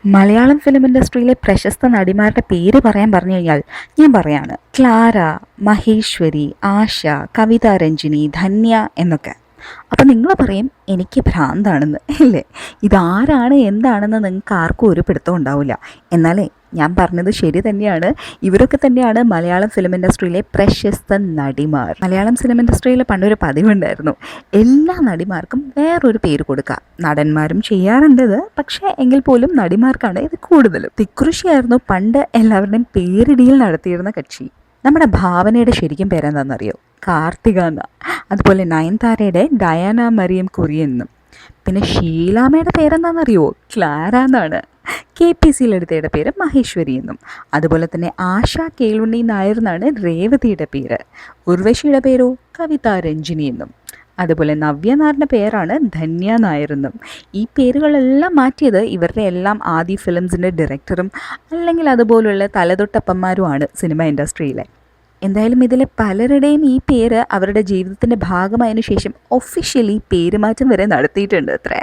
Malayalam film ഇൻഡസ്ട്രിയിലെ പ്രശസ്ത നടിമാരുടെ പേര് പറയാൻ പറഞ്ഞു കഴിഞ്ഞാൽ ഞാൻ പറയാണ്: ക്ലാര, മഹേശ്വരി, ആശ, കവിത രഞ്ജിനി, ധന്യ എന്നൊക്കെ. അപ്പം നിങ്ങൾ പറയും എനിക്ക് ഭ്രാന്താണെന്ന്, ഇല്ലേ? ഇതാരാണ് എന്താണെന്ന് നിങ്ങൾക്ക് ആർക്കും ഒരു പിടുത്തം ഉണ്ടാവില്ല. എന്നാലേ ഞാൻ പറഞ്ഞത് ശരി തന്നെയാണ്. ഇവരൊക്കെ തന്നെയാണ് മലയാളം ഫിലിം ഇൻഡസ്ട്രിയിലെ പ്രശസ്ത നടിമാർ. മലയാളം ഫിലിം ഇൻഡസ്ട്രിയിൽ പണ്ടൊരു പതിവുണ്ടായിരുന്നു, എല്ലാ നടിമാർക്കും വേറൊരു പേര് കൊടുക്കുക. നടന്മാരും ചെയ്യാറുണ്ടത്, പക്ഷേ എങ്കിൽ പോലും നടിമാർക്കാണ് ഇത് കൂടുതലും. തിക്കുറിശിയായിരുന്നു പണ്ട് എല്ലാവരുടെയും പേരിടിയിൽ നടത്തിയിരുന്ന കക്ഷി. നമ്മുടെ ഭാവനയുടെ ശരിക്കും പേരെന്താണെന്നറിയോ? കാർത്തിക എന്ന. അതുപോലെ നയൻതാരയുടെ ഡയാന മറിയം കുര്യൻ എന്നും. പിന്നെ ഷീലാമ്മയുടെ പേരെന്താണെന്നറിയോ? ക്ലാര എന്നാണ്. KPC ലളിതയുടെ പേര് മഹേശ്വരി എന്നും. അതുപോലെ തന്നെ ആശ കേളുണ്ണി നായർ എന്നാണ് രേവതിയുടെ പേര്. ഉർവശിയുടെ പേരോ കവിത രഞ്ജിനി എന്നും. അതുപോലെ നവ്യ നായരുടെ പേരാണ് ധന്യ നായർ എന്നും. ഈ പേരുകളെല്ലാം മാറ്റിയത് ഇവരുടെ എല്ലാം ആദി ഫിലിംസിൻ്റെ ഡയറക്ടറും അല്ലെങ്കിൽ അതുപോലുള്ള തലതൊട്ടപ്പന്മാരുമാണ് സിനിമ ഇൻഡസ്ട്രിയിലെ. എന്തായാലും ഇതിലെ പലരുടെയും ഈ പേര് അവരുടെ ജീവിതത്തിൻ്റെ ഭാഗമായതിനു ശേഷം ഒഫീഷ്യലി പേരുമാറ്റം വരെ നടത്തിയിട്ടുണ്ട് അത്രേ.